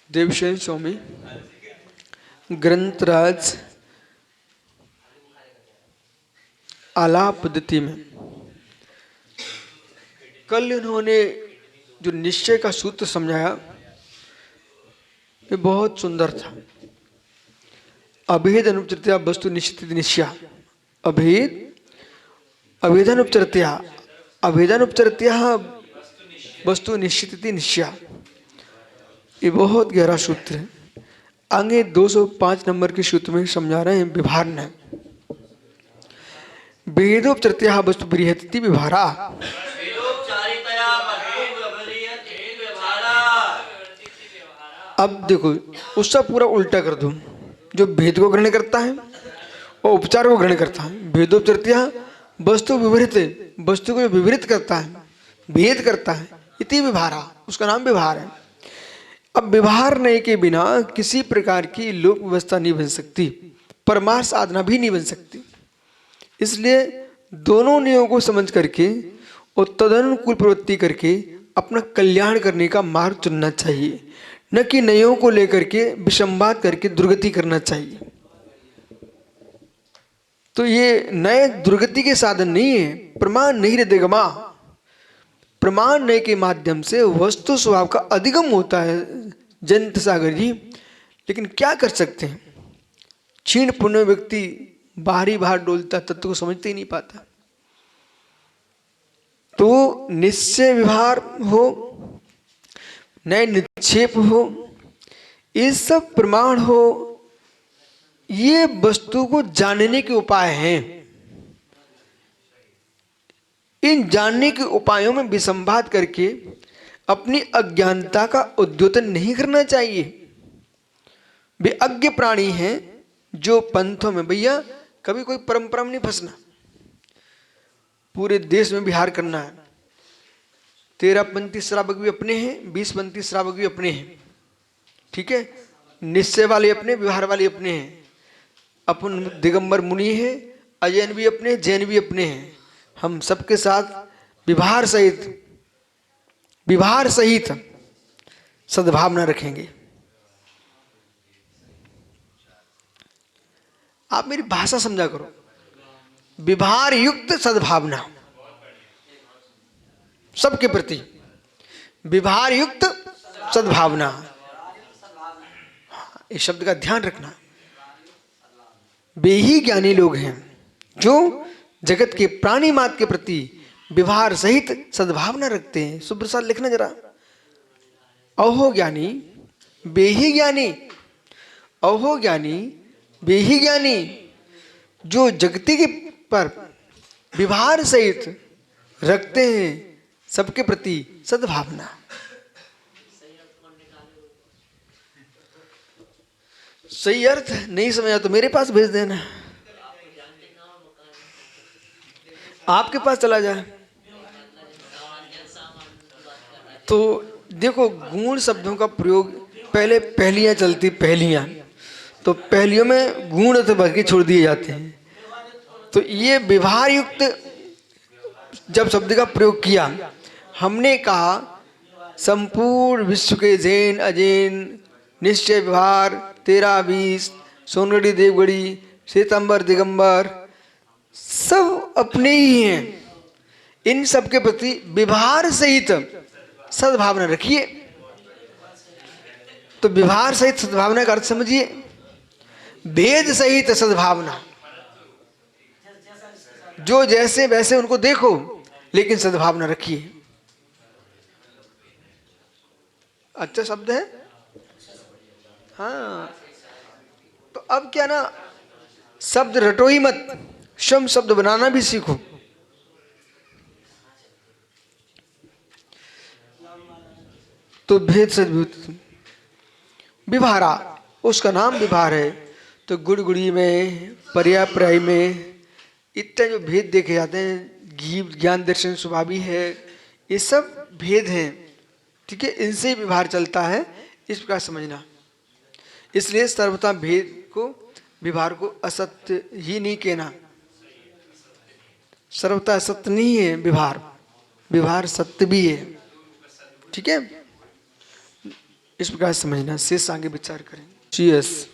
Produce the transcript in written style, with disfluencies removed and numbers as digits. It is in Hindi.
देवशयन स्वामी ग्रंथराज आलाप पद्धति में कल इन्होंने जो निश्चय का सूत्र समझाया ये बहुत सुंदर था। अभेद अनुपचर्या वस्तु निश्चित निश्चय अभेद अभेदानुपचर्या अभेदानुपचर्या वस्तु निश्चित निश्चय, ये बहुत गहरा सूत्र है। आगे 205 नंबर के सूत्र में समझा रहे हैं विभार है। भेदोपचर्या वस्तु बृहति विभारा। अब देखो उसका पूरा उल्टा कर दो। जो भेद को ग्रहण करता है और उपचार को ग्रहण करता है। भेदोपचर्या वस्तु विपरीत, वस्तु को विपरीत करता है, भेद करता है, इति विभारा, उसका नाम विभार है। अब विभार नहीं के बिना किसी प्रकार की लोक व्यवस्था नहीं बन सकती, परमार्थ साधना भी नहीं बन सकती। इसलिए दोनों नियमों को समझ करके और तदनुकूल प्रवृत्ति करके अपना कल्याण करने का मार्ग चुनना चाहिए, न कि नयों को लेकर के विसंवाद करके दुर्गति करना चाहिए। तो ये नए दुर्गति के साधन नहीं है। प्रमाण नहीं हृदयगमा, प्रमाण नय के माध्यम से वस्तु स्वभाव का अधिगम होता है जयंत सागर जी। लेकिन क्या कर सकते हैं, क्षीण पुण्य व्यक्ति बाहरी बाहर डोलता, तत्व को समझते ही नहीं पाता। तो निश्चय विभार हो, नए निक्षेप हो, ये सब प्रमाण हो, ये वस्तु को जानने के उपाय हैं। इन जानने के उपायों में विसंवाद करके अपनी अज्ञानता का उद्योतन नहीं करना चाहिए। वे अज्ञ प्राणी हैं जो पंथों में, भैया कभी कोई परंपरा में नहीं फंसना। पूरे देश में विहार करना है। 13पंथी श्रावक भी अपने हैं, 20पंथी श्रावक भी अपने हैं, ठीक है। निश्चय वाले अपने, विहार वाले अपने हैं। अपन दिगंबर मुनि है, अजैन भी अपने, जैन भी अपने हैं। हम सबके साथ विभार सहित सद्भावना रखेंगे। आप मेरी भाषा समझा करो। विभार युक्त सद्भावना सबके प्रति, विभार युक्त सद्भावना, इस शब्द का ध्यान रखना। वे ही ज्ञानी लोग हैं जो जगत के प्राणी मात्र के प्रति विभार सहित सद्भावना रखते हैं। सुप्रसाद लिखना जरा। अहो ज्ञानी वे ही ज्ञानी, अहो ज्ञानी वे ही ज्ञानी जो जगती के पर विभार सहित रखते हैं सबके प्रति सद्भावना। सही अर्थ नहीं समझा तो मेरे पास भेज देना, आपके पास चला जाए। तो देखो गुण शब्दों का प्रयोग, पहले पहलियां चलती, पहलियां तो पहलियों में गुण तो भर के छोड़ दिए जाते हैं। तो ये विभार युक्त जब शब्द का प्रयोग किया, हमने कहा संपूर्ण विश्व के जैन अजैन निश्चय विभार 13-20 सोनगढ़ी देवगढ़ी श्वेतांबर दिगंबर सब अपने ही हैं। इन सब के प्रति विभार सहित सद्भावना रखिए। तो विभार सहित सद्भावना का अर्थ समझिए, भेद सहित सद्भावना। जो जैसे वैसे उनको देखो लेकिन सद्भावना रखिए। अच्छा शब्द है। हाँ, तो अब क्या ना, शब्द रटो ही मत, शम शब्द बनाना भी सीखो। तो भेद सद्भूत विभारा, उसका नाम विभार है। तो गुड़गुड़ी में, पर्यायप्राय में इतने जो भेद देखे जाते हैं, ज्ञान दर्शन स्वभावी है, ये सब भेद हैं, ठीक है। इनसे विभार चलता है, इस प्रकार समझना। इसलिए सर्वथा भेद को, विभार को असत्य ही नहीं कहना। सर्वथा असत्य नहीं है विभार, विभार सत्य भी है, ठीक है। इस प्रकार समझना, शेष आगे विचार करें। चीयर्स।